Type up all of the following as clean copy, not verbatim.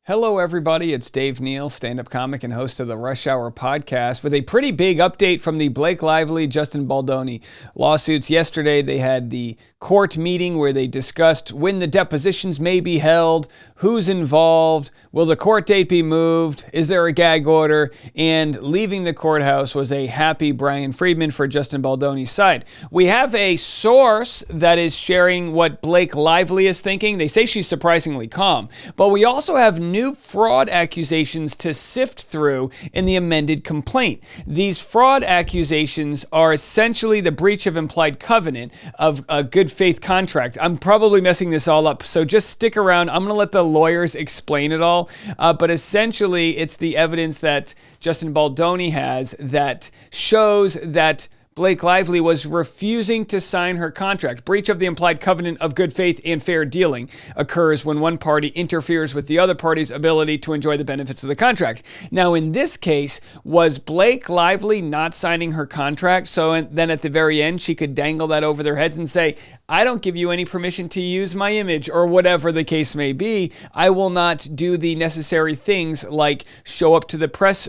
Hello, everybody. It's Dave Neal, stand-up comic and host of the Rush Hour podcast, with a pretty big update from the Blake Lively, Justin Baldoni lawsuits. Yesterday, they had the court meeting where they discussed when the depositions may be held, who's involved, will the court date be moved, is there a gag order, and leaving the courthouse was a happy Brian Friedman for Justin Baldoni's side. We have a source that is sharing what Blake Lively is thinking. They say she's surprisingly calm, but we also have new fraud accusations to sift through in the amended complaint. These fraud accusations are essentially the breach of implied covenant of a good faith contract. I'm probably messing this all up, so just stick around. I'm going to let the lawyers explain it all, but essentially it's the evidence that Justin Baldoni has that shows that Blake Lively was refusing to sign her contract. Breach of the implied covenant of good faith and fair dealing occurs when one party interferes with the other party's ability to enjoy the benefits of the contract. Now, in this case, was Blake Lively not signing her contract? So then at the very end, she could dangle that over their heads and say, I don't give you any permission to use my image, or whatever the case may be. I will not do the necessary things like show up to the press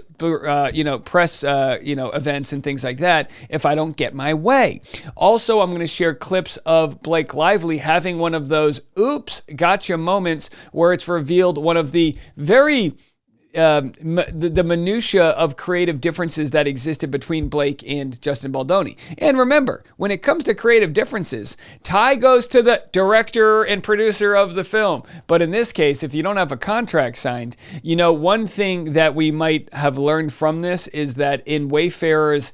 events and things like that if I don't get my way. Also, I'm going to share clips of Blake Lively having one of those oops, gotcha moments where it's revealed one of the very the minutia of creative differences that existed between Blake and Justin Baldoni. And remember, when it comes to creative differences, tie goes to the director and producer of the film. But in this case, if you don't have a contract signed, one thing that we might have learned from this is that in Wayfarer's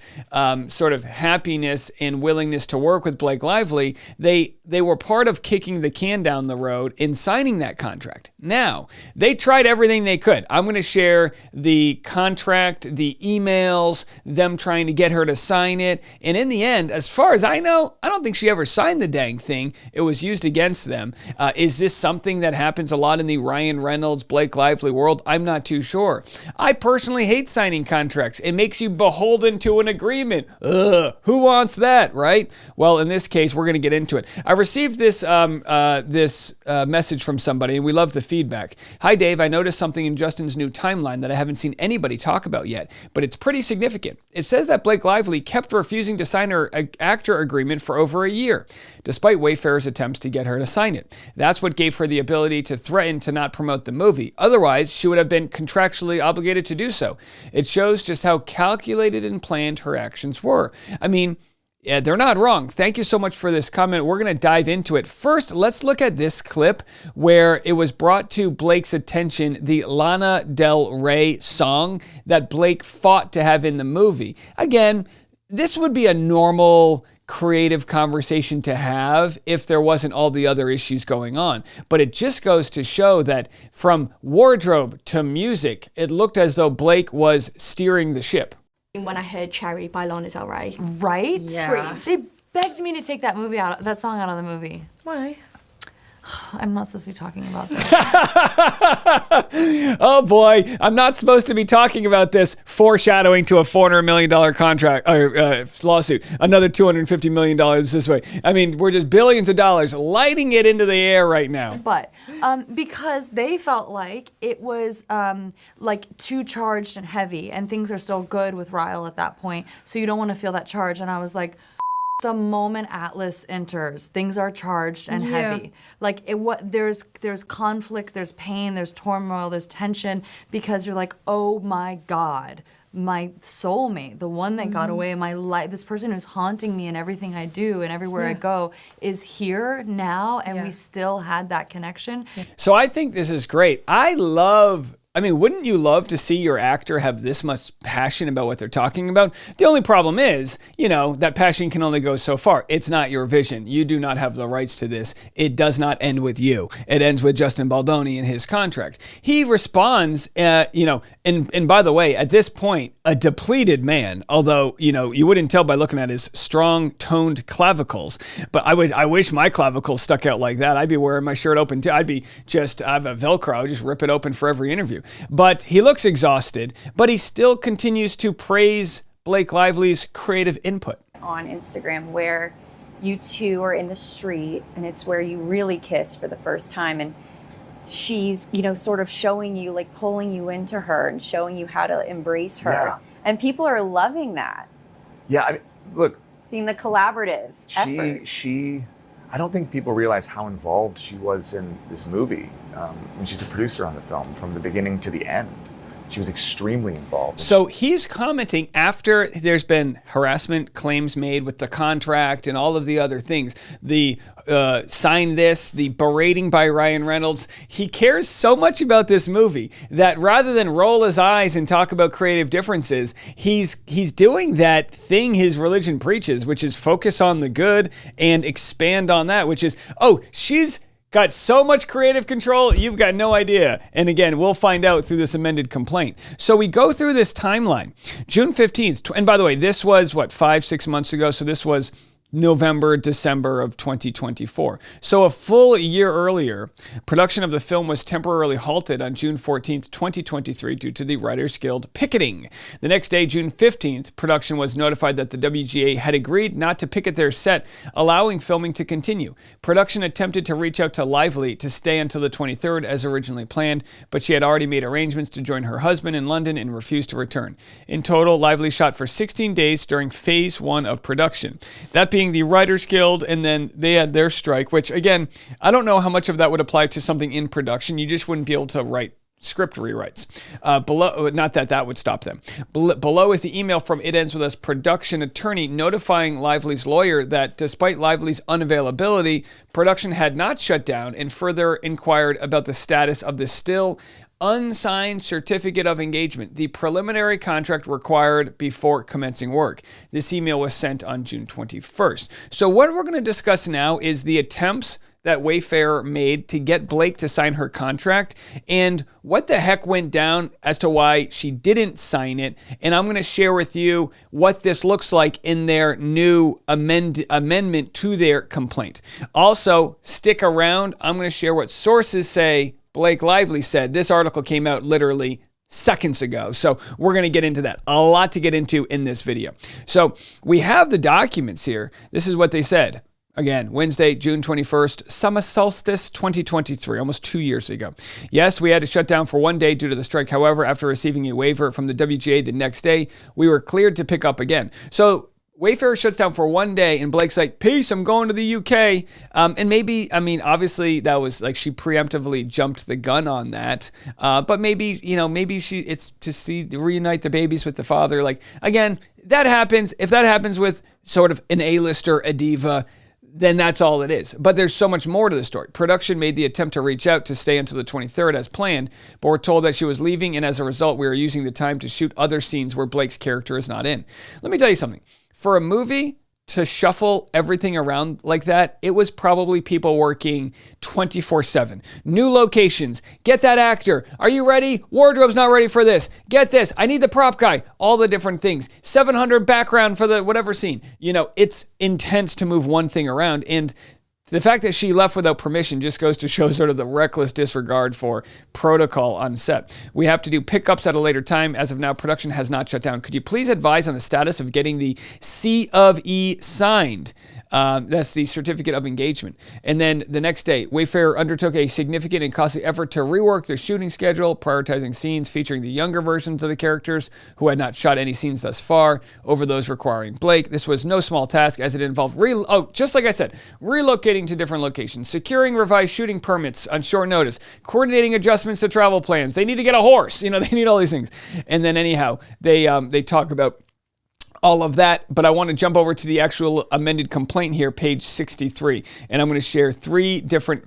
sort of happiness and willingness to work with Blake Lively, they were part of kicking the can down the road in signing that contract. Now, they tried everything they could. I'm going to share the contract, the emails, them trying to get her to sign it. And in the end, as far as I know, I don't think she ever signed the dang thing. It was used against them. Is this something that happens a lot in the Ryan Reynolds, Blake Lively world? I'm not too sure. I personally hate signing contracts. It makes you beholden to an agreement. Ugh, who wants that, right? Well, in this case, we're going to get into it. I received this message from somebody, and we love the feedback. Hi, Dave. I noticed something in Justin's new timeline that I haven't seen anybody talk about yet, but it's pretty significant. It says that Blake Lively kept refusing to sign her actor agreement for over a year, despite Wayfarer's attempts to get her to sign it. That's what gave her the ability to threaten to not promote the movie. Otherwise, she would have been contractually obligated to do so. It shows just how calculated and planned her actions were. I mean, yeah, they're not wrong. Thank you so much for this comment. We're going to dive into it. First, let's look at this clip where it was brought to Blake's attention, the Lana Del Rey song that Blake fought to have in the movie. Again, this would be a normal creative conversation to have if there wasn't all the other issues going on. But it just goes to show that from wardrobe to music, it looked as though Blake was steering the ship. When I heard Cherry by Lana Del Rey. Right? Yeah. Screamed. They begged me to take that song out of the movie. Why? I'm not supposed to be talking about this. Oh boy, I'm not supposed to be talking about this. Foreshadowing to a $400 million contract or lawsuit. Another $250 million this way. I mean, we're just billions of dollars lighting it into the air right now. But because they felt like it was like too charged and heavy, and things are still good with Ryle at that point, so you don't want to feel that charge. And I was like, the moment Atlas enters, things are charged and heavy. Like there's conflict, there's pain, there's turmoil, there's tension, because you're like, oh my God, my soulmate, the one that got away in my life, this person who's haunting me in everything I do and everywhere I go, is here now, and we still had that connection. So I think this is great. I mean, wouldn't you love to see your actor have this much passion about what they're talking about? The only problem is, that passion can only go so far. It's not your vision. You do not have the rights to this. It does not end with you. It ends with Justin Baldoni and his contract. He responds, and by the way, at this point, a depleted man, although, you wouldn't tell by looking at his strong toned clavicles, but I wish my clavicles stuck out like that. I'd be wearing my shirt open too. I have a Velcro, I'd just rip it open for every interview. But he looks exhausted, but he still continues to praise Blake Lively's creative input. On Instagram, where you two are in the street and it's where you really kiss for the first time, and she's, sort of showing you, like pulling you into her and showing you how to embrace her. Yeah. And people are loving that. Yeah, I mean, look, Seeing the collaborative effort. I don't think people realize how involved she was in this movie. And she's a producer on the film from the beginning to the end. She was extremely involved. So he's commenting after there's been harassment claims made with the contract and all of the other things. The sign this, the berating by Ryan Reynolds. He cares so much about this movie that rather than roll his eyes and talk about creative differences, he's doing that thing his religion preaches, which is focus on the good and expand on that, which is, oh, she's got so much creative control, you've got no idea. And again, we'll find out through this amended complaint. So we go through this timeline. June 15th, and by the way, this was, 5-6 months ago? So this was November, December of 2024. So a full year earlier, production of the film was temporarily halted on June 14th, 2023 due to the Writers Guild picketing. The next day, June 15th, production was notified that the WGA had agreed not to picket their set, allowing filming to continue. Production attempted to reach out to Lively to stay until the 23rd as originally planned, but she had already made arrangements to join her husband in London and refused to return. In total, Lively shot for 16 days during phase 1 of production. That being the Writers Guild, and then they had their strike, which again, I don't know how much of that would apply to something in production. You just wouldn't be able to write script rewrites. Below, not that that would stop them. Below is the email from It Ends With Us production attorney notifying Lively's lawyer that despite Lively's unavailability, production had not shut down, and further inquired about the status of the still unsigned certificate of engagement, the preliminary contract required before commencing work. This email was sent on June 21st. So what we're going to discuss now is the attempts that Wayfair made to get Blake to sign her contract and what the heck went down as to why she didn't sign it. And I'm going to share with you what this looks like in their new amendment to their complaint. Also, stick around. I'm going to share what sources say Blake Lively said. This article came out literally seconds ago. So we're going to get into that. A lot to get into in this video. So we have the documents here. This is what they said. Again, Wednesday, June 21st, summer solstice 2023, almost 2 years ago. Yes, we had to shut down for 1 day due to the strike. However, after receiving a waiver from the WGA the next day, we were cleared to pick up again. So Wayfair shuts down for 1 day, and Blake's like, peace, I'm going to the UK. And maybe, obviously that was like she preemptively jumped the gun on that. But maybe, maybe it's to reunite the babies with the father. Like, again, that happens. If that happens with sort of an A-lister, a diva, then that's all it is. But there's so much more to the story. Production made the attempt to reach out to stay until the 23rd as planned, but we're told that she was leaving, and as a result, we are using the time to shoot other scenes where Blake's character is not in. Let me tell you something. For a movie to shuffle everything around like that, it was probably people working 24/7. New locations. Get that actor. Are you ready? Wardrobe's not ready for this. Get this. I need the prop guy. All the different things. 700 background for the whatever scene. It's intense to move one thing around. And the fact that she left without permission just goes to show sort of the reckless disregard for protocol on set. We have to do pickups at a later time. As of now, production has not shut down. Could you please advise on the status of getting the C of E signed? That's the certificate of engagement. And then the next day, Wayfair undertook a significant and costly effort to rework their shooting schedule, prioritizing scenes featuring the younger versions of the characters who had not shot any scenes thus far over those requiring Blake. This was no small task as it involved, just like I said, relocating to different locations, securing revised shooting permits on short notice, coordinating adjustments to travel plans. They need to get a horse. They need all these things. And then anyhow, they talk about all of that, but I want to jump over to the actual amended complaint here, page 63, and I'm going to share 3 different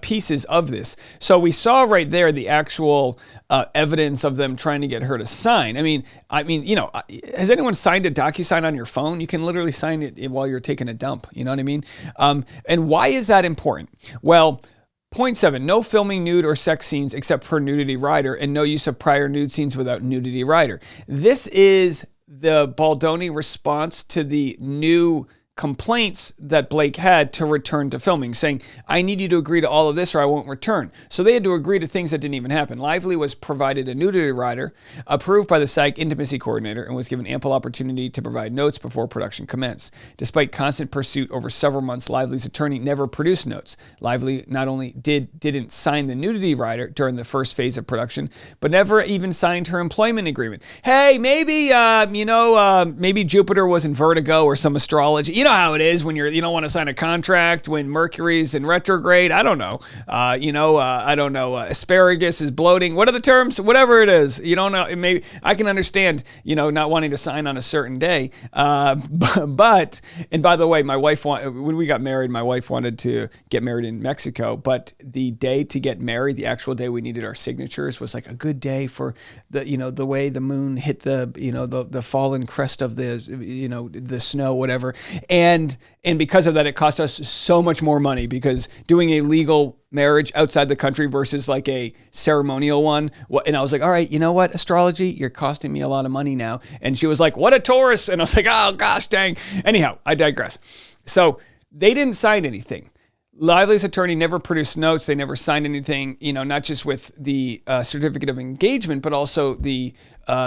pieces of this. So we saw right there the actual evidence of them trying to get her to sign. Has anyone signed a DocuSign on your phone? You can literally sign it while you're taking a dump. You know what I mean? And why is that important? Well, Point 7, no filming nude or sex scenes except per nudity rider, and no use of prior nude scenes without nudity rider. This is the Baldoni response to the new complaints that Blake had to return to filming, saying, I need you to agree to all of this or I won't return. So they had to agree to things that didn't even happen. Lively was provided a nudity rider approved by the SAG intimacy coordinator and was given ample opportunity to provide notes before production commenced. Despite constant pursuit over several months, Lively's attorney never produced notes. Lively not only didn't sign the nudity rider during the first phase of production, but never even signed her employment agreement. Hey, maybe maybe Jupiter was in vertigo or some astrology. You know how it is when you don't want to sign a contract when Mercury's in retrograde. I don't know. I don't know. Asparagus is bloating. What are the terms? Whatever it is. You don't know. Maybe I can understand, not wanting to sign on a certain day. But by the way, my wife when we got married, my wife wanted to get married in Mexico, but the day to get married, the actual day we needed our signatures, was like a good day for the way the moon hit the fallen crest of the snow, whatever. And because of that, it cost us so much more money, because doing a legal marriage outside the country versus like a ceremonial one. And I was like, all right, you know what, astrology, you're costing me a lot of money now. And she was like, what a Taurus. And I was like, oh gosh, dang. Anyhow, I digress. So they didn't sign anything. Lively's attorney never produced notes. They never signed anything, not just with the certificate of engagement, but also the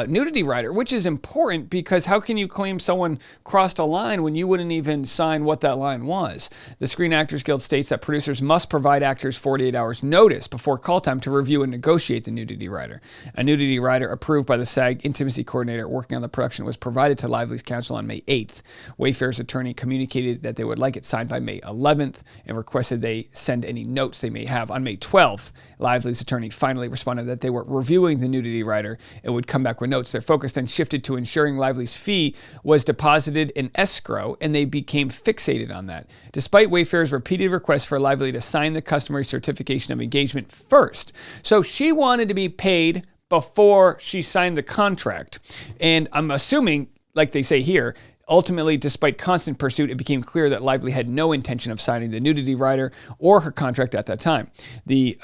nudity rider, which is important, because how can you claim someone crossed a line when you wouldn't even sign what that line was? The Screen Actors Guild states that producers must provide actors 48 hours notice before call time to review and negotiate the nudity rider. A nudity rider approved by the SAG intimacy coordinator working on the production was provided to Lively's counsel on May 8th. Wayfair's attorney communicated that they would like it signed by May 11th and requested they send any notes they may have. On May 12th, Lively's attorney finally responded that they were reviewing the nudity rider and would come back with notes. Their focus then shifted to ensuring Lively's fee was deposited in escrow, and they became fixated on that. Despite Wayfair's repeated requests for Lively to sign the customary certification of engagement first. So she wanted to be paid before she signed the contract. And I'm assuming, like they say here, ultimately, despite constant pursuit, it became clear that Lively had no intention of signing the nudity rider or her contract at that time. The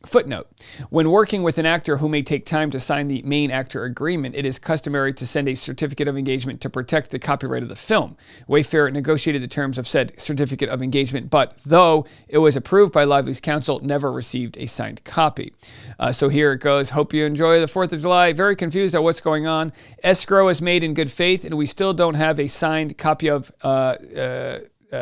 footnote: when working with an actor who may take time to sign the main actor agreement, it is customary to send a certificate of engagement to protect the copyright of the film. Wayfair negotiated the terms of said certificate of engagement, but though it was approved by Lively's counsel, never received a signed copy. So here it goes. Hope you enjoy the 4th of July. Very confused at what's going on. Escrow is made in good faith, and we still don't have a signed copy of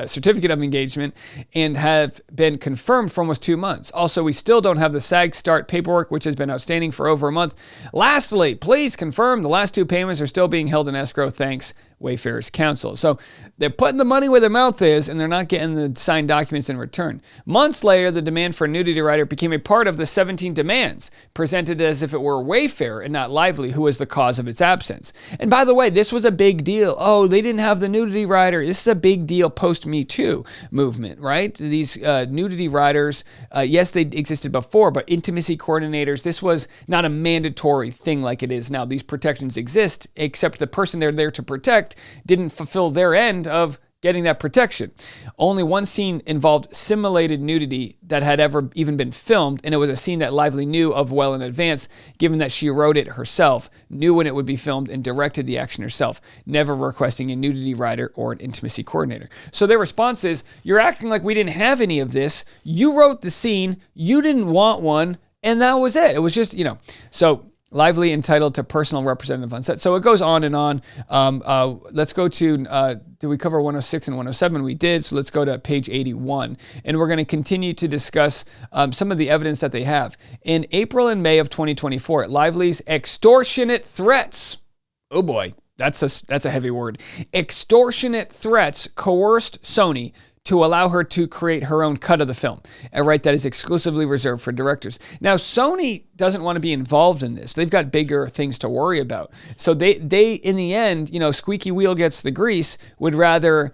certificate of engagement and have been confirmed for almost 2 months. Also, we still don't have the SAG start paperwork, which has been outstanding for over a month. Lastly, please confirm the last 2 payments are still being held in escrow. Thanks, Wayfair's counsel. So they're putting the money where their mouth is, and they're not getting the signed documents in return. Months later, the demand for a nudity rider became a part of the 17 demands, presented as if it were Wayfair and not Lively who was the cause of its absence. And by the way, this was a big deal. Oh, they didn't have the nudity rider. This is a big deal post-Me Too movement, right? These nudity riders, yes, they existed before, but intimacy coordinators, this was not a mandatory thing like it is now. These protections exist, except the person they're there to protect didn't fulfill their end of getting that protection. Only one scene involved simulated nudity that had ever even been filmed, and it was a scene that Lively knew of well in advance, given that she wrote it herself, knew when it would be filmed, and directed the action herself, never requesting a nudity rider or an intimacy coordinator. So their response is, you're acting like we didn't have any of this. You wrote the scene, you didn't want one, and that was it. It was just, so Lively entitled to personal representative on set. So it goes on and on. Let's go to, did we cover 106 and 107? We did. So let's go to page 81. And we're going to continue to discuss some of the evidence that they have. In April and May of 2024, Lively's extortionate threats. Oh boy, that's a heavy word. Extortionate threats coerced Sony to allow her to create her own cut of the film, a right that is exclusively reserved for directors. Now, Sony doesn't want to be involved in this. They've got bigger things to worry about. So they in the end, squeaky wheel gets the grease, would rather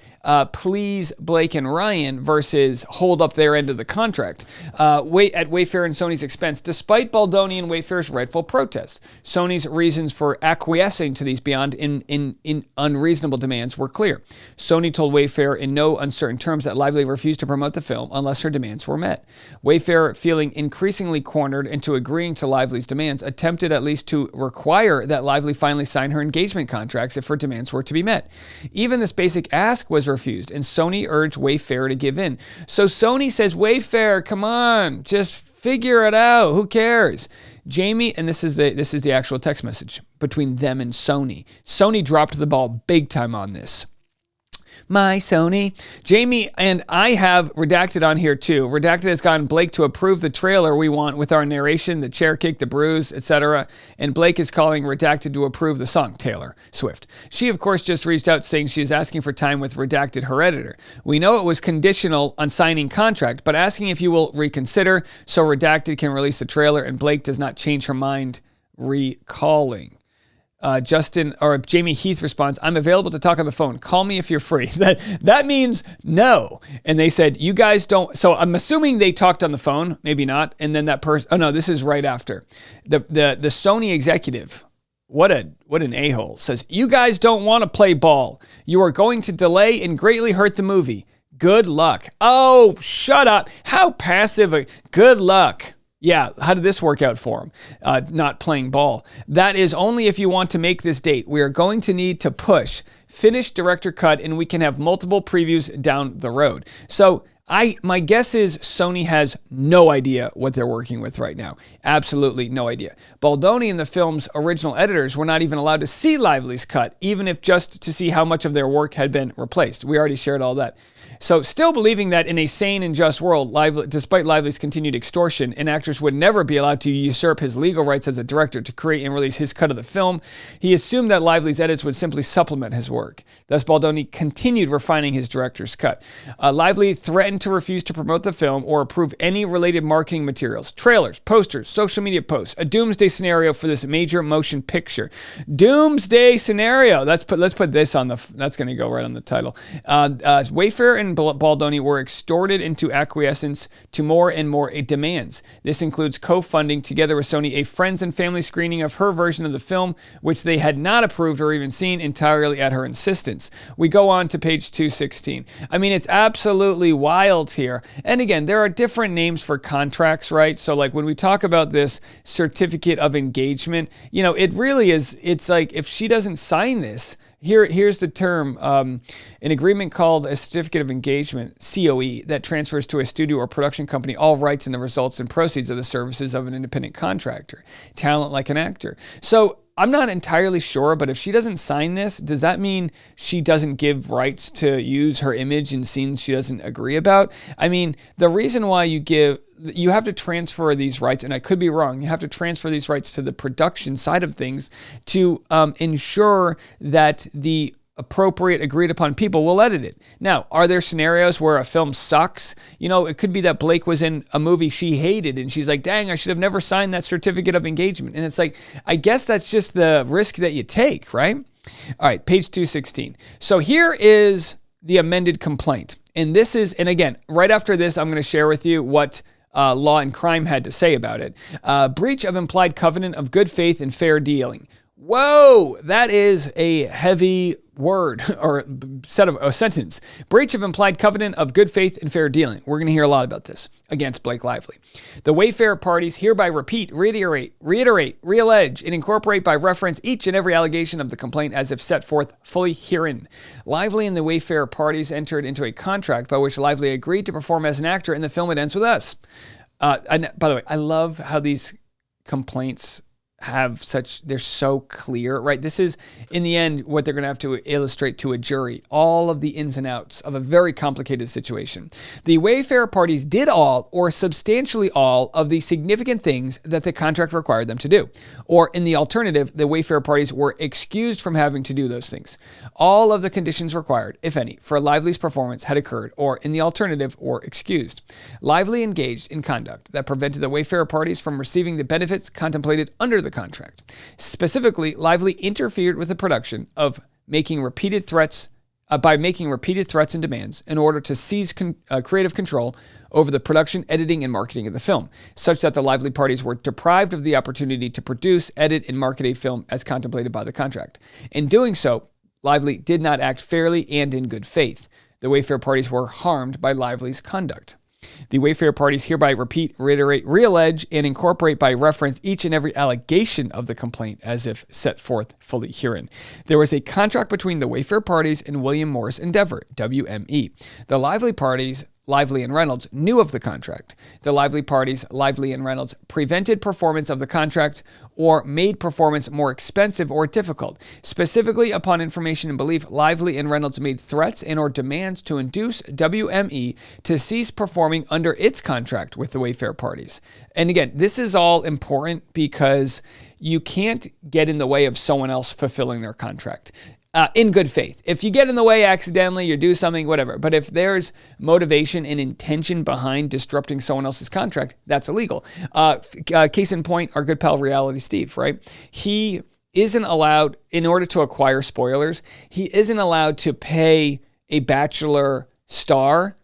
please Blake and Ryan versus hold up their end of the contract at Wayfair and Sony's expense, despite Baldoni and Wayfair's rightful protests. Sony's reasons for acquiescing to these beyond in unreasonable demands were clear. Sony told Wayfair in no uncertain terms informs that Lively refused to promote the film unless her demands were met. Wayfair, feeling increasingly cornered into agreeing to Lively's demands, attempted at least to require that Lively finally sign her engagement contracts if her demands were to be met. Even this basic ask was refused, and Sony urged Wayfair to give in. So Sony says, Wayfair, come on, just figure it out. Who cares? Jamie, and this is the actual text message between them and Sony. Sony dropped the ball big time on this. My Sony. Jamie and I have Redacted on here too. Redacted has gotten Blake to approve the trailer we want with our narration, the chair kick, the bruise, etc. And Blake is calling Redacted to approve the song, Taylor Swift. She, of course, just reached out saying she is asking for time with Redacted, her editor. We know it was conditional on signing contract, but asking if you will reconsider so Redacted can release the trailer and Blake does not change her mind recalling. Jamie Heath responds, I'm available to talk on the phone. Call me if you're free. That means no. And they said, you guys don't. So I'm assuming they talked on the phone, maybe not. And then that person, oh no, this is right after. The Sony executive, what an a-hole, says, you guys don't want to play ball. You are going to delay and greatly hurt the movie. Good luck. Oh, shut up. How passive. Good luck. Yeah, how did this work out for him? Not playing ball. That is only if you want to make this date. We are going to need to push, finish director cut, and we can have multiple previews down the road. So my guess is Sony has no idea what they're working with right now. Absolutely no idea. Baldoni and the film's original editors were not even allowed to see Lively's cut, even if just to see how much of their work had been replaced. We already shared all that. So still believing that in a sane and just world, despite Lively's continued extortion, an actor would never be allowed to usurp his legal rights as a director to create and release his cut of the film, he assumed that Lively's edits would simply supplement his work. Thus, Baldoni continued refining his director's cut. Lively threatened to refuse to promote the film or approve any related marketing materials, trailers, posters, social media posts, a doomsday scenario for this major motion picture. Doomsday scenario. Let's put this on that's going to go right on the title. Wayfair and Baldoni were extorted into acquiescence to more and more demands. This includes co-funding, together with Sony, a friends and family screening of her version of the film, which they had not approved or even seen, entirely at her insistence. We go on to page 216. I mean, it's absolutely wild here. And again, there are different names for contracts, right? So like when we talk about this certificate of engagement, it really is, it's like if she doesn't sign this, Here's the term, an agreement called a certificate of engagement, COE, that transfers to a studio or production company all rights in the results and proceeds of the services of an independent contractor, talent like an actor. So I'm not entirely sure, but if she doesn't sign this, does that mean she doesn't give rights to use her image in scenes she doesn't agree about? I mean, the reason why you have to transfer these rights, and I could be wrong, you have to transfer these rights to the production side of things to ensure that the appropriate agreed upon people will edit it. Now, are there scenarios where a film sucks? It could be that Blake was in a movie she hated and she's like, dang, I should have never signed that certificate of engagement. And it's like, I guess that's just the risk that you take, right? All right, page 216. So here is the amended complaint. And again, right after this, I'm going to share with you what Law and Crime had to say about it. Breach of implied covenant of good faith and fair dealing. Whoa, that is a heavy word or a sentence. Breach of implied covenant of good faith and fair dealing. We're going to hear a lot about this against Blake Lively. The Wayfair parties hereby repeat, reiterate, reallege, and incorporate by reference each and every allegation of the complaint as if set forth fully herein. Lively and the Wayfair parties entered into a contract by which Lively agreed to perform as an actor in the film It Ends With Us. And by the way, I love how these complaints they're so clear, right? This is, in the end, what they're going to have to illustrate to a jury, all of the ins and outs of a very complicated situation. The Wayfair parties did all, or substantially all, of the significant things that the contract required them to do. Or, in the alternative, the Wayfair parties were excused from having to do those things. All of the conditions required, if any, for Lively's performance had occurred, or, in the alternative, were excused. Lively engaged in conduct that prevented the Wayfair parties from receiving the benefits contemplated under the contract. Specifically, Lively interfered with the production by making repeated threats and demands in order to seize creative control over the production, editing, and marketing of the film, such that the Lively parties were deprived of the opportunity to produce, edit, and market a film as contemplated by the contract. In doing so, Lively did not act fairly and in good faith. the Wayfair parties were harmed by Lively's conduct. The Wayfair parties hereby repeat, reiterate, reallege, and incorporate by reference each and every allegation of the complaint as if set forth fully herein. There was a contract between the Wayfair parties and William Morris Endeavor, WME. The Lively parties, Lively and Reynolds, knew of the contract. The Lively parties, Lively and Reynolds, prevented performance of the contract or made performance more expensive or difficult. Specifically, upon information and belief, Lively and Reynolds made threats and or demands to induce WME to cease performing under its contract with the Wayfair parties. And again, this is all important because you can't get in the way of someone else fulfilling their contract. In good faith. If you get in the way accidentally, you do something, whatever. But if there's motivation and intention behind disrupting someone else's contract, that's illegal. Case in point, our good pal Reality Steve, right? He isn't allowed, in order to acquire spoilers, he isn't allowed to pay a Bachelor star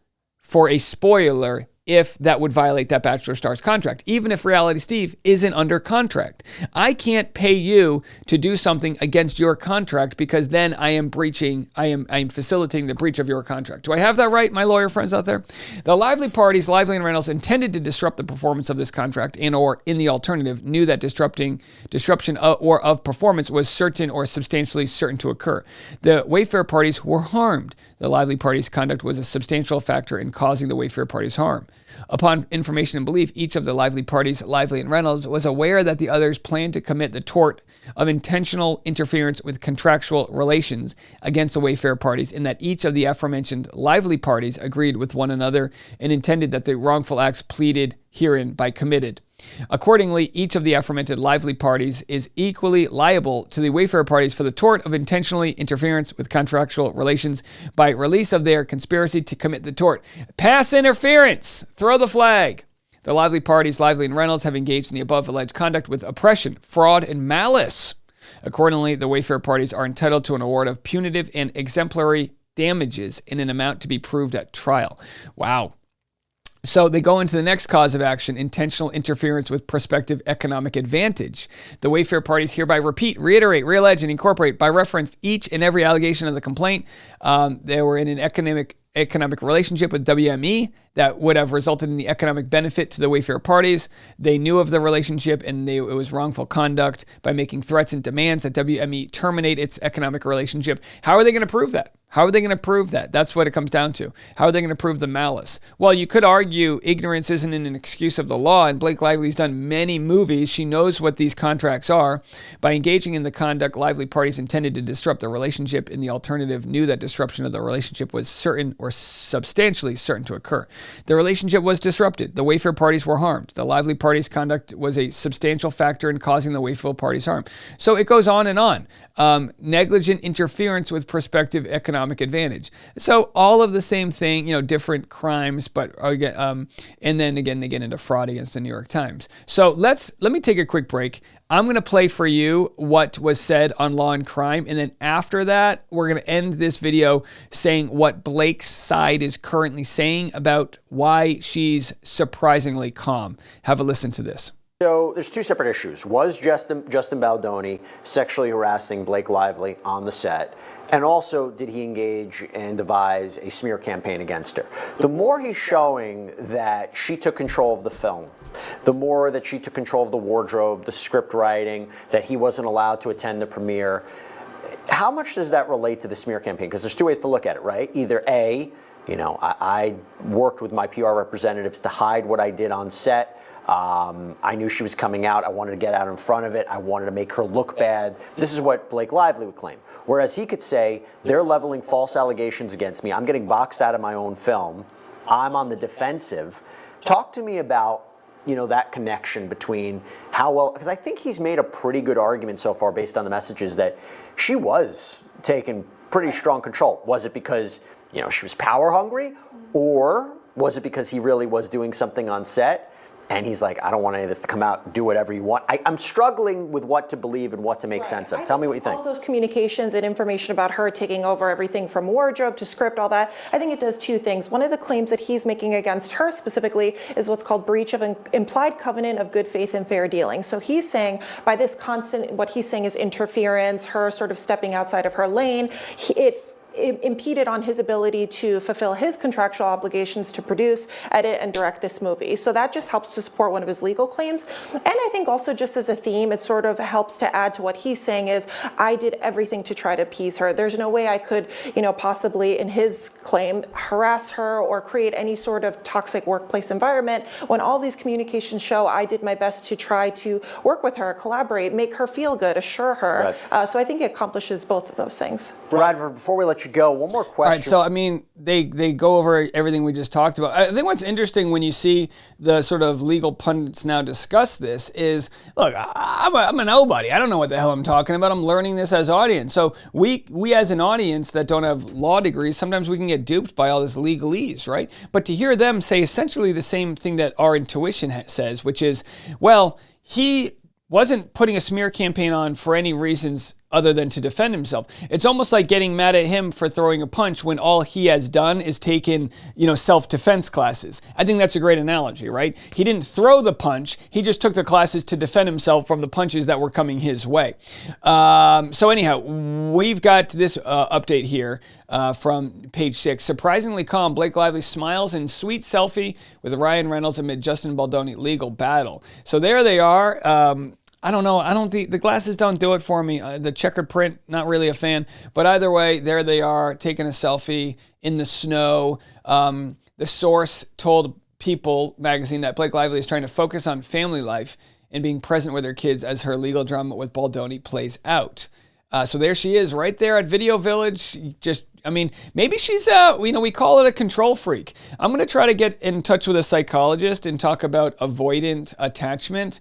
for a spoiler if that would violate that Bachelor star's contract, even if Reality Steve isn't under contract. I can't pay you to do something against your contract because then I am facilitating the breach of your contract. Do I have that right, my lawyer friends out there? The Lively parties, Lively and Reynolds, intended to disrupt the performance of this contract and or, in the alternative, knew that disruption of performance was certain or substantially certain to occur. The Wayfair parties were harmed. The Lively parties' conduct was a substantial factor in causing the Wayfair parties harm. Upon information and belief, each of the Lively parties, Lively and Reynolds, was aware that the others planned to commit the tort of intentional interference with contractual relations against the Wayfair parties, and that each of the aforementioned Lively parties agreed with one another and intended that the wrongful acts pleaded herein by committed. Accordingly, each of the aforementioned Lively parties is equally liable to the Wayfair parties for the tort of intentionally interference with contractual relations by release of their conspiracy to commit the tort. Pass interference! Throw the flag! The Lively parties, Lively and Reynolds, have engaged in the above alleged conduct with oppression, fraud, and malice. Accordingly, the Wayfair parties are entitled to an award of punitive and exemplary damages in an amount to be proved at trial. Wow. So they go into the next cause of action, intentional interference with prospective economic advantage. The Wayfair parties hereby repeat, reiterate, reallege, and incorporate by reference each and every allegation of the complaint. They were in an economic relationship with WME that would have resulted in the economic benefit to the Wayfair parties. They knew of the relationship and it was wrongful conduct by making threats and demands that WME terminate its economic relationship. How are they going to prove that? How are they going to prove that? That's what it comes down to. How are they going to prove the malice? Well, you could argue ignorance isn't an excuse of the law, and Blake Lively's done many movies. She knows what these contracts are. By engaging in the conduct, Lively parties intended to disrupt the relationship, and the alternative knew that disruption of the relationship was certain or substantially certain to occur. The relationship was disrupted. The Wayfair parties were harmed. The Lively parties' conduct was a substantial factor in causing the Wayfair parties harm. So it goes on and on. Negligent interference with prospective economic advantage. So all of the same thing, different crimes, but again, and then again, they get into fraud against the New York Times. So let me take a quick break. I'm going to play for you what was said on Law and Crime, and then after that, we're going to end this video saying what Blake's side is currently saying about why she's surprisingly calm. Have a listen to this. So there's two separate issues. Was Justin Baldoni sexually harassing Blake Lively on the set? And also, did he engage and devise a smear campaign against her? The more he's showing that she took control of the film, the more that she took control of the wardrobe, the script writing, that he wasn't allowed to attend the premiere, how much does that relate to the smear campaign? Because there's two ways to look at it, right? Either A, I worked with my PR representatives to hide what I did on set. I knew she was coming out. I wanted to get out in front of it. I wanted to make her look bad. This is what Blake Lively would claim. Whereas he could say, they're leveling false allegations against me. I'm getting boxed out of my own film. I'm on the defensive. Talk to me about, that connection between how well, because I think he's made a pretty good argument so far based on the messages that she was taking pretty strong control. Was it because, she was power hungry? Or was it because he really was doing something on set? And he's like, I don't want any of this to come out. Do whatever you want. I'm struggling with what to believe and what to make sense of. Tell me what you think. All those communications and information about her taking over everything from wardrobe to script, all that, I think it does two things. One of the claims that he's making against her specifically is what's called breach of an implied covenant of good faith and fair dealing. So he's saying by this constant, what he's saying is interference, her sort of stepping outside of her lane, impeded on his ability to fulfill his contractual obligations to produce, edit, and direct this movie. So that just helps to support one of his legal claims. And I think also just as a theme, it sort of helps to add to what he's saying is, I did everything to try to appease her. There's no way I could, possibly in his claim, harass her or create any sort of toxic workplace environment when all these communications show I did my best to try to work with her, collaborate, make her feel good, assure her. Right. So I think it accomplishes both of those things. Bradford, before we let you go, one more question. All right, so I mean, they go over everything we just talked about. I think what's interesting when you see the sort of legal pundits now discuss this is, look, I'm a nobody. I don't know what the hell I'm talking about. I'm learning this as audience. So we as an audience that don't have law degrees, sometimes we can get duped by all this legalese, right? But to hear them say essentially the same thing that our intuition says, which is, well, he wasn't putting a smear campaign on for any reasons other than to defend himself. It's almost like getting mad at him for throwing a punch when all he has done is taken, self-defense classes. I think that's a great analogy, right? He didn't throw the punch. He just took the classes to defend himself from the punches that were coming his way. So anyhow, we've got this update here from page 6. Surprisingly calm, Blake Lively smiles in sweet selfie with Ryan Reynolds amid Justin Baldoni legal battle. So there they are. I don't know. The glasses don't do it for me. The checkered print, not really a fan. But either way, there they are, taking a selfie in the snow. The Source told People magazine that Blake Lively is trying to focus on family life and being present with her kids as her legal drama with Baldoni plays out. So there she is, right there at Video Village. Maybe she's, we call it a control freak. I'm going to try to get in touch with a psychologist and talk about avoidant attachment,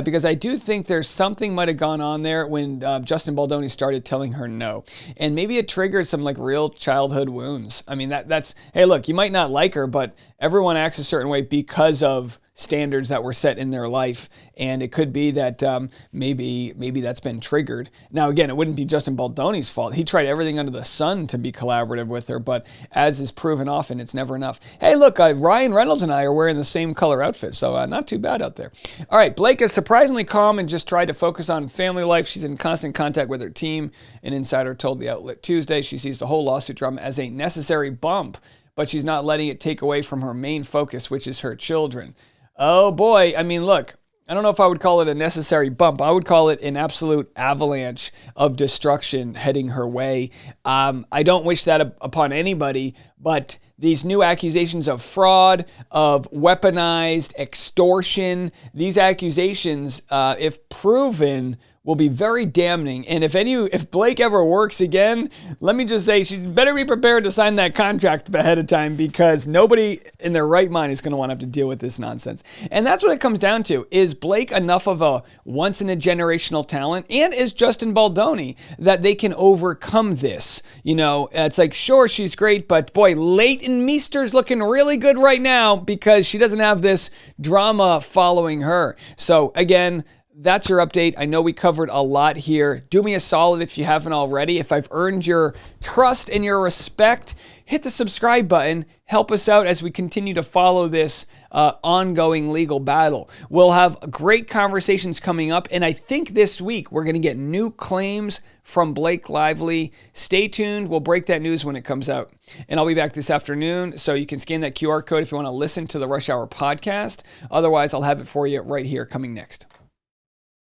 because I do think there's something might have gone on there when Justin Baldoni started telling her no. And maybe it triggered some real childhood wounds. I mean, that's, hey, look, you might not like her, but everyone acts a certain way because of standards that were set in their life, and it could be that maybe that's been triggered. Now, again, it wouldn't be Justin Baldoni's fault. He tried everything under the sun to be collaborative with her, but as is proven often, it's never enough. Hey, look, Ryan Reynolds and I are wearing the same color outfit, so not too bad out there. All right, Blake is surprisingly calm and just tried to focus on family life. She's in constant contact with her team. An insider told the outlet Tuesday she sees the whole lawsuit drama as a necessary bump, but she's not letting it take away from her main focus, which is her children. Oh boy, I mean, look, I don't know if I would call it a necessary bump. I would call it an absolute avalanche of destruction heading her way. I don't wish that upon anybody, but these new accusations of fraud, of weaponized extortion, these accusations, if proven, will be very damning. And if Blake ever works again, let me just say she's better be prepared to sign that contract ahead of time, because nobody in their right mind is going to want to have to deal with this nonsense. And that's what it comes down to. Is Blake enough of a once-in-a-generational talent, and is Justin Baldoni, that they can overcome this? It's like, sure, she's great, but boy, Leighton Meester's looking really good right now because she doesn't have this drama following her. So again, that's your update. I know we covered a lot here. Do me a solid if you haven't already. If I've earned your trust and your respect, hit the subscribe button. Help us out as we continue to follow this ongoing legal battle. We'll have great conversations coming up, and I think this week we're going to get new claims from Blake Lively. Stay tuned. We'll break that news when it comes out. And I'll be back this afternoon, so you can scan that QR code if you want to listen to the Rush Hour podcast. Otherwise, I'll have it for you right here coming next.